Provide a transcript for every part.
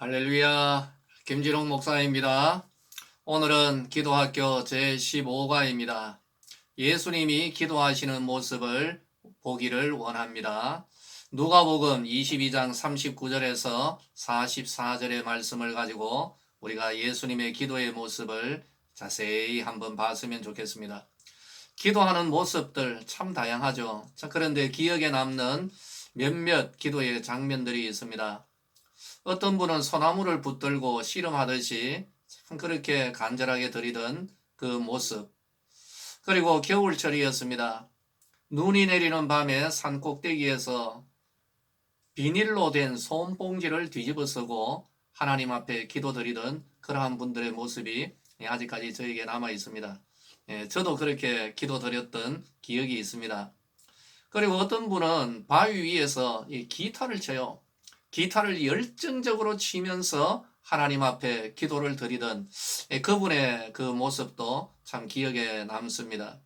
할렐루야, 김진홍 목사입니다. 오늘은 기도학교 제15과입니다. 예수님이 기도하시는 모습을 보기를 원합니다. 누가복음 22장 39절에서 44절의 말씀을 가지고 우리가 예수님의 기도의 모습을 자세히 한번 봤으면 좋겠습니다. 기도하는 모습들 참 다양하죠. 그런데 기억에 남는 몇몇 기도의 장면들이 있습니다. 어떤 분은 소나무를 붙들고 씨름하듯이 참 그렇게 간절하게 드리던 그 모습. 그리고 겨울철이었습니다. 눈이 내리는 밤에 산 꼭대기에서 비닐로 된 솜봉지를 뒤집어 쓰고 하나님 앞에 기도드리던 그러한 분들의 모습이 아직까지 저에게 남아 있습니다. 저도 그렇게 기도드렸던 기억이 있습니다. 그리고 어떤 분은 바위 위에서 이 기타를 쳐요. 기타를 열정적으로 치면서 하나님 앞에 기도를 드리던 그분의 그 모습도 참 기억에 남습니다.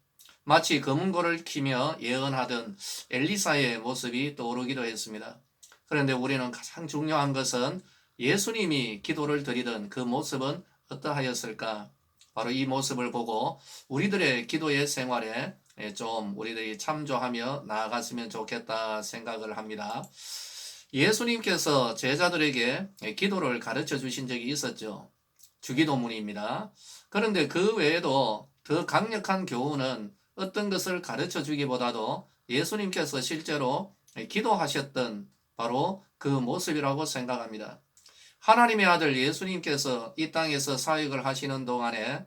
마치 검은고를 키며 예언하던 엘리사의 모습이 떠오르기도 했습니다. 그런데 우리는 가장 중요한 것은 예수님이 기도를 드리던 그 모습은 어떠하였을까? 바로 이 모습을 보고 우리들의 기도의 생활에 좀 우리들이 참조하며 나아갔으면 좋겠다 생각을 합니다. 예수님께서 제자들에게 기도를 가르쳐 주신 적이 있었죠. 주기도문입니다. 그런데 그 외에도 더 강력한 교훈은 어떤 것을 가르쳐 주기보다도 예수님께서 실제로 기도하셨던 바로 그 모습이라고 생각합니다. 하나님의 아들 예수님께서 이 땅에서 사역을 하시는 동안에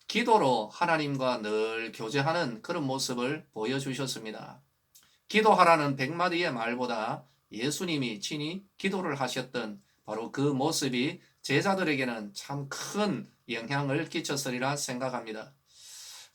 기도로 하나님과 늘 교제하는 그런 모습을 보여주셨습니다. 기도하라는 100마디의 말보다 예수님이 친히 기도를 하셨던 바로 그 모습이 제자들에게는 참 큰 영향을 끼쳤으리라 생각합니다.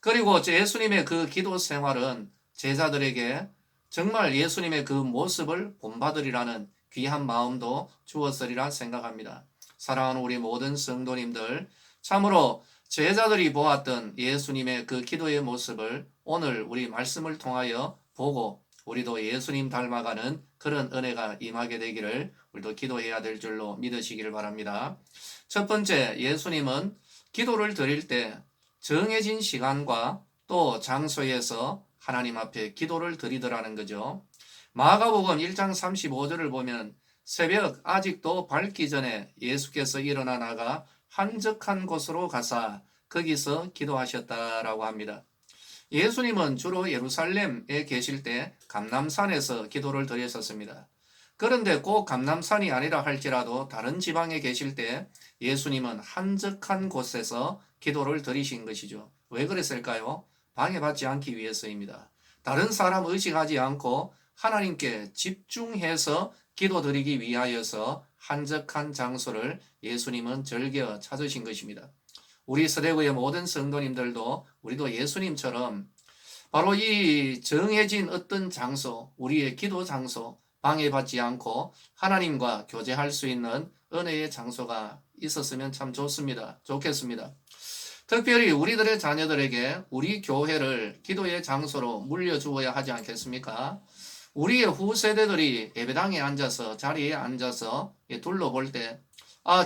그리고 예수님의 그 기도 생활은 제자들에게 정말 예수님의 그 모습을 본받으리라는 귀한 마음도 주었으리라 생각합니다. 사랑하는 우리 모든 성도님들, 참으로 제자들이 보았던 예수님의 그 기도의 모습을 오늘 우리 말씀을 통하여 보고 우리도 예수님 닮아가는 그런 은혜가 임하게 되기를 우리도 기도해야 될 줄로 믿으시기를 바랍니다. 첫 번째, 예수님은 기도를 드릴 때 정해진 시간과 또 장소에서 하나님 앞에 기도를 드리더라는 거죠. 마가복음 1장 35절을 보면 새벽 아직도 밝기 전에 예수께서 일어나 나가 한적한 곳으로 가사 거기서 기도하셨다라고 합니다. 예수님은 주로 예루살렘에 계실 때 감람산에서 기도를 드렸었습니다. 그런데 꼭 감람산이 아니라 할지라도 다른 지방에 계실 때 예수님은 한적한 곳에서 기도를 드리신 것이죠. 왜 그랬을까요? 방해받지 않기 위해서입니다. 다른 사람 의식하지 않고 하나님께 집중해서 기도드리기 위하여서 한적한 장소를 예수님은 즐겨 찾으신 것입니다. 우리 서대구의 모든 성도님들도 우리도 예수님처럼 바로 이 정해진 어떤 장소, 우리의 기도 장소, 방해받지 않고 하나님과 교제할 수 있는 은혜의 장소가 있었으면 참 좋겠습니다. 특별히 우리들의 자녀들에게 우리 교회를 기도의 장소로 물려주어야 하지 않겠습니까? 우리의 후세대들이 예배당에 앉아서 자리에 앉아서 둘러볼 때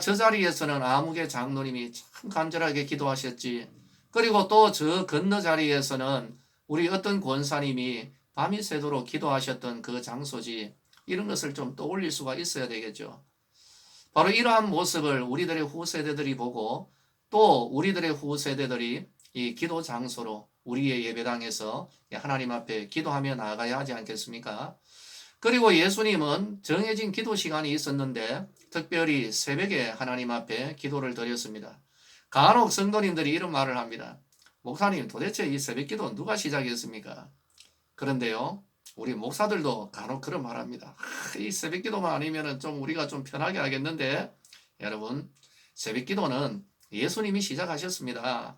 저 자리에서는 아무개 장로님이 참 간절하게 기도하셨지. 그리고 또 저 건너 자리에서는 우리 어떤 권사님이 밤이 새도록 기도하셨던 그 장소지. 이런 것을 좀 떠올릴 수가 있어야 되겠죠. 바로 이러한 모습을 우리들의 후세대들이 보고 또 우리들의 후세대들이 이 기도 장소로 우리의 예배당에서 하나님 앞에 기도하며 나아가야 하지 않겠습니까? 그리고 예수님은 정해진 기도 시간이 있었는데 특별히 새벽에 하나님 앞에 기도를 드렸습니다. 간혹 성도님들이 이런 말을 합니다. 목사님, 도대체 이 새벽 기도 누가 시작했습니까? 그런데요, 우리 목사들도 간혹 그런 말 합니다. 이 새벽 기도만 아니면 좀 우리가 좀 편하게 하겠는데, 여러분, 새벽 기도는 예수님이 시작하셨습니다.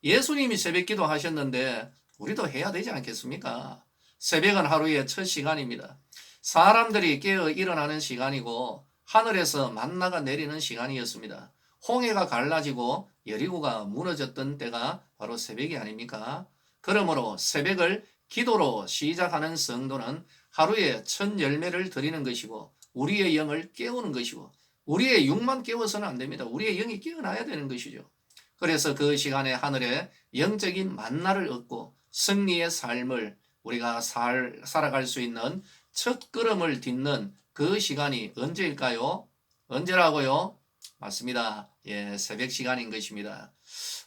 예수님이 새벽 기도 하셨는데 우리도 해야 되지 않겠습니까? 새벽은 하루의 첫 시간입니다. 사람들이 깨어 일어나는 시간이고 하늘에서 만나가 내리는 시간이었습니다. 홍해가 갈라지고 여리고가 무너졌던 때가 바로 새벽이 아닙니까? 그러므로 새벽을 기도로 시작하는 성도는 하루에 첫 열매를 드리는 것이고 우리의 영을 깨우는 것이고 우리의 육만 깨워서는 안 됩니다. 우리의 영이 깨어나야 되는 것이죠. 그래서 그 시간에 하늘에 영적인 만나를 얻고 승리의 삶을 우리가 살아갈 수 있는 첫 걸음을 딛는 그 시간이 언제일까요? 언제라고요? 맞습니다. 예, 새벽 시간인 것입니다.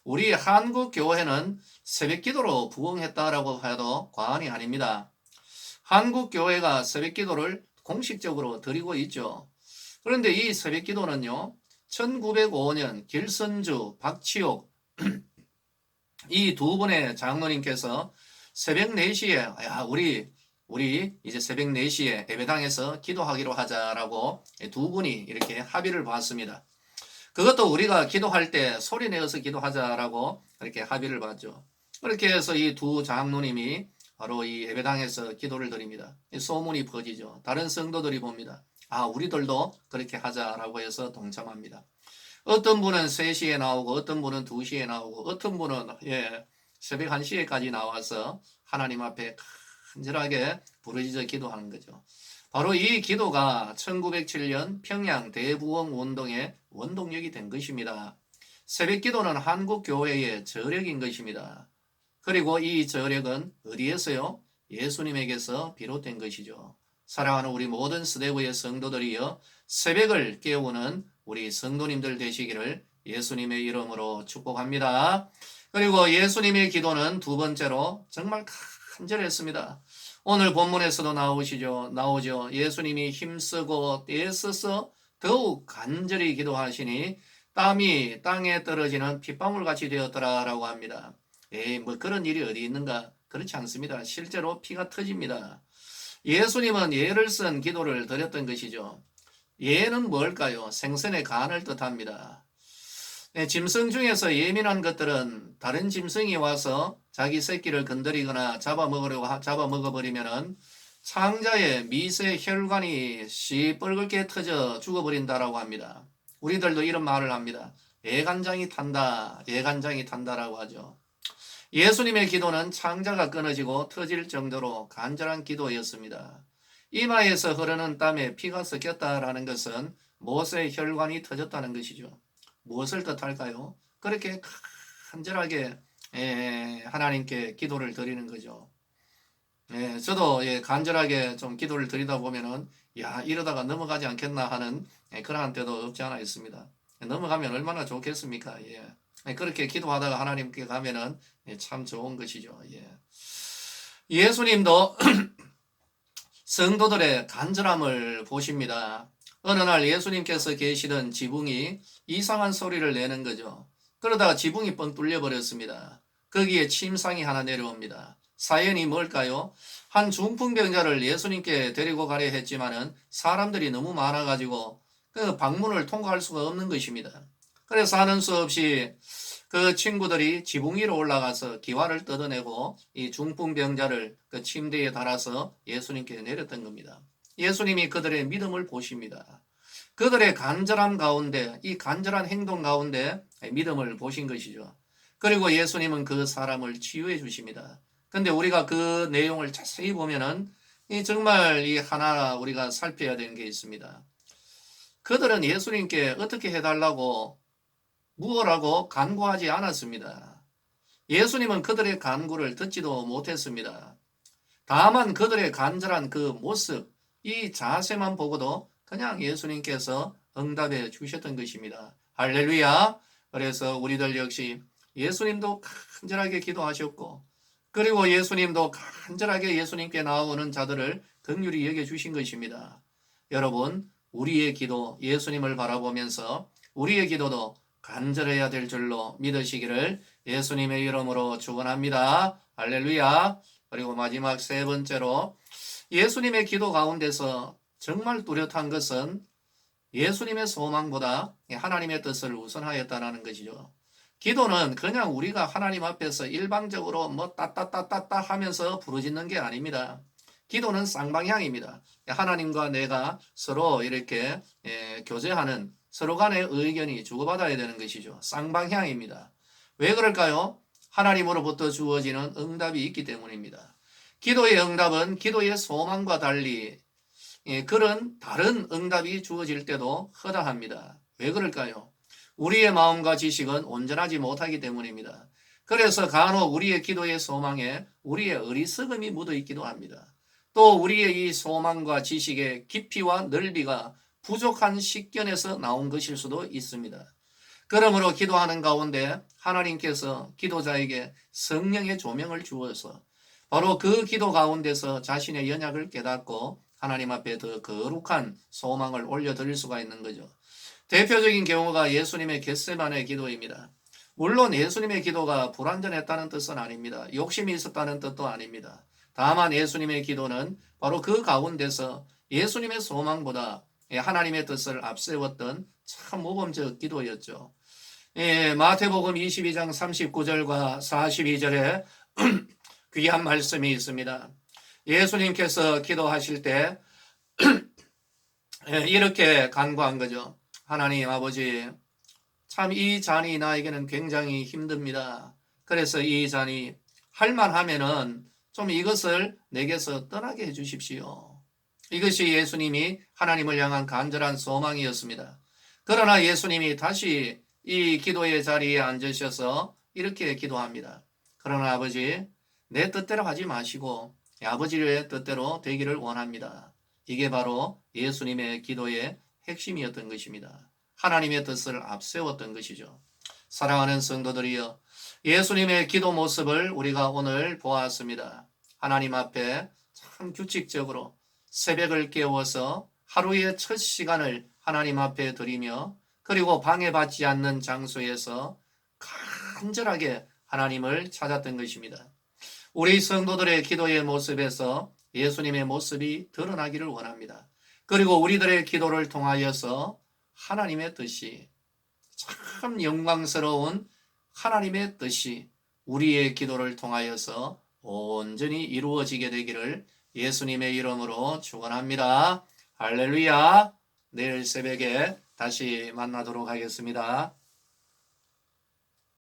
우리 한국 교회는 새벽 기도로 부흥했다라고 해도 과언이 아닙니다. 한국 교회가 새벽 기도를 공식적으로 드리고 있죠. 그런데 이 새벽 기도는요, 1905년 길선주, 박치옥 이 두 분의 장로님께서 새벽 4시에 우리 이제 새벽 4시에 예배당에서 기도하기로 하자라고 두 분이 이렇게 합의를 봤습니다. 그것도 우리가 기도할 때 소리 내어서 기도하자라고 이렇게 합의를 봤죠. 그렇게 해서 이 두 장로님이 바로 이 예배당에서 기도를 드립니다. 소문이 퍼지죠. 다른 성도들이 봅니다. 아, 우리들도 그렇게 하자라고 해서 동참합니다. 어떤 분은 3시에 나오고 어떤 분은 2시에 나오고 어떤 분은 새벽 1시에까지 나와서 하나님 앞에 간절하게 부르짖어 기도하는 거죠. 바로 이 기도가 1907년 평양 대부흥 운동의 원동력이 된 것입니다. 새벽 기도는 한국 교회의 저력인 것입니다. 그리고 이 저력은 어디에서요? 예수님에게서 비롯된 것이죠. 사랑하는 우리 모든 스데브의 성도들이여 새벽을 깨우는 우리 성도님들 되시기를 예수님의 이름으로 축복합니다. 그리고 예수님의 기도는 두 번째로 정말 간절했습니다. 오늘 본문에서도 나오죠. 예수님이 힘쓰고 떼써서 더욱 간절히 기도하시니 땀이 땅에 떨어지는 핏방울 같이 되었더라라고 합니다. 뭐 그런 일이 어디 있는가? 그렇지 않습니다. 실제로 피가 터집니다. 예수님은 예를 쓴 기도를 드렸던 것이죠. 예는 뭘까요? 생선의 간을 뜻합니다. 짐승 중에서 예민한 것들은 다른 짐승이 와서 자기 새끼를 건드리거나 잡아먹어버리면은 창자의 미세 혈관이 시뻘겋게 터져 죽어버린다라고 합니다. 우리들도 이런 말을 합니다. 예간장이 탄다라고 하죠. 예수님의 기도는 창자가 끊어지고 터질 정도로 간절한 기도였습니다. 이마에서 흐르는 땀에 피가 섞였다라는 것은 못의 혈관이 터졌다는 것이죠. 무엇을 뜻할까요? 그렇게 간절하게 하나님께 기도를 드리는 거죠. 저도 간절하게 좀 기도를 드리다 보면은 이러다가 넘어가지 않겠나 하는 그러한 때도 없지 않아 있습니다. 넘어가면 얼마나 좋겠습니까? 그렇게 기도하다가 하나님께 가면은 참 좋은 것이죠. 예수님도 성도들의 간절함을 보십니다. 어느 날 예수님께서 계시던 지붕이 이상한 소리를 내는 거죠. 그러다가 지붕이 뻥 뚫려 버렸습니다. 거기에 침상이 하나 내려옵니다. 사연이 뭘까요? 한 중풍병자를 예수님께 데리고 가려 했지만은 사람들이 너무 많아가지고 그 방문을 통과할 수가 없는 것입니다. 그래서 하는 수 없이 그 친구들이 지붕 위로 올라가서 기와를 뜯어내고 이 중풍병자를 그 침대에 달아서 예수님께 내렸던 겁니다. 예수님이 그들의 믿음을 보십니다. 그들의 간절함 가운데, 이 간절한 행동 가운데 믿음을 보신 것이죠. 그리고 예수님은 그 사람을 치유해 주십니다. 근데 우리가 그 내용을 자세히 보면은 정말 이 하나 우리가 살펴야 되는 게 있습니다. 그들은 예수님께 어떻게 해달라고 무엇라고 간구하지 않았습니다. 예수님은 그들의 간구를 듣지도 못했습니다. 다만 그들의 간절한 그 모습, 이 자세만 보고도 그냥 예수님께서 응답해 주셨던 것입니다. 할렐루야! 그래서 우리들 역시 예수님도 간절하게 기도하셨고, 그리고 예수님도 간절하게 예수님께 나오는 자들을 긍휼히 여겨주신 것입니다. 여러분, 우리의 기도, 예수님을 바라보면서 우리의 기도도 간절해야 될 줄로 믿으시기를 예수님의 이름으로 축원합니다. 할렐루야! 그리고 마지막 세 번째로 예수님의 기도 가운데서 정말 뚜렷한 것은 예수님의 소망보다 하나님의 뜻을 우선하였다는 것이죠. 기도는 그냥 우리가 하나님 앞에서 일방적으로 뭐 따따따따따 하면서 부르짖는 게 아닙니다. 기도는 쌍방향입니다. 하나님과 내가 서로 이렇게 교제하는 서로 간의 의견이 주고받아야 되는 것이죠. 쌍방향입니다. 왜 그럴까요? 하나님으로부터 주어지는 응답이 있기 때문입니다. 기도의 응답은 기도의 소망과 달리 그런 다른 응답이 주어질 때도 허다합니다. 왜 그럴까요? 우리의 마음과 지식은 온전하지 못하기 때문입니다. 그래서 간혹 우리의 기도의 소망에 우리의 어리석음이 묻어 있기도 합니다. 또 우리의 이 소망과 지식의 깊이와 넓이가 부족한 식견에서 나온 것일 수도 있습니다. 그러므로 기도하는 가운데 하나님께서 기도자에게 성령의 조명을 주어서 바로 그 기도 가운데서 자신의 연약을 깨닫고 하나님 앞에 더 거룩한 소망을 올려드릴 수가 있는 거죠. 대표적인 경우가 예수님의 겟세마네 기도입니다. 물론 예수님의 기도가 불완전했다는 뜻은 아닙니다. 욕심이 있었다는 뜻도 아닙니다. 다만 예수님의 기도는 바로 그 가운데서 예수님의 소망보다 하나님의 뜻을 앞세웠던 참 모범적 기도였죠. 마태복음 22장 39절과 42절에 귀한 말씀이 있습니다. 예수님께서 기도하실 때 이렇게 간구한 거죠. 하나님 아버지, 참 이 잔이 나에게는 굉장히 힘듭니다. 그래서 이 잔이 할만하면은 좀 이것을 내게서 떠나게 해주십시오. 이것이 예수님이 하나님을 향한 간절한 소망이었습니다. 그러나 예수님이 다시 이 기도의 자리에 앉으셔서 이렇게 기도합니다. 그러나 아버지, 내 뜻대로 하지 마시고 아버지의 뜻대로 되기를 원합니다. 이게 바로 예수님의 기도의 핵심이었던 것입니다. 하나님의 뜻을 앞세웠던 것이죠. 사랑하는 성도들이여, 예수님의 기도 모습을 우리가 오늘 보았습니다. 하나님 앞에 참 규칙적으로 새벽을 깨워서 하루의 첫 시간을 하나님 앞에 드리며 그리고 방해받지 않는 장소에서 간절하게 하나님을 찾았던 것입니다. 우리 성도들의 기도의 모습에서 예수님의 모습이 드러나기를 원합니다. 그리고 우리들의 기도를 통하여서 하나님의 뜻이, 참 영광스러운 하나님의 뜻이 우리의 기도를 통하여서 온전히 이루어지게 되기를 예수님의 이름으로 축원합니다. 할렐루야. 내일 새벽에 다시 만나도록 하겠습니다.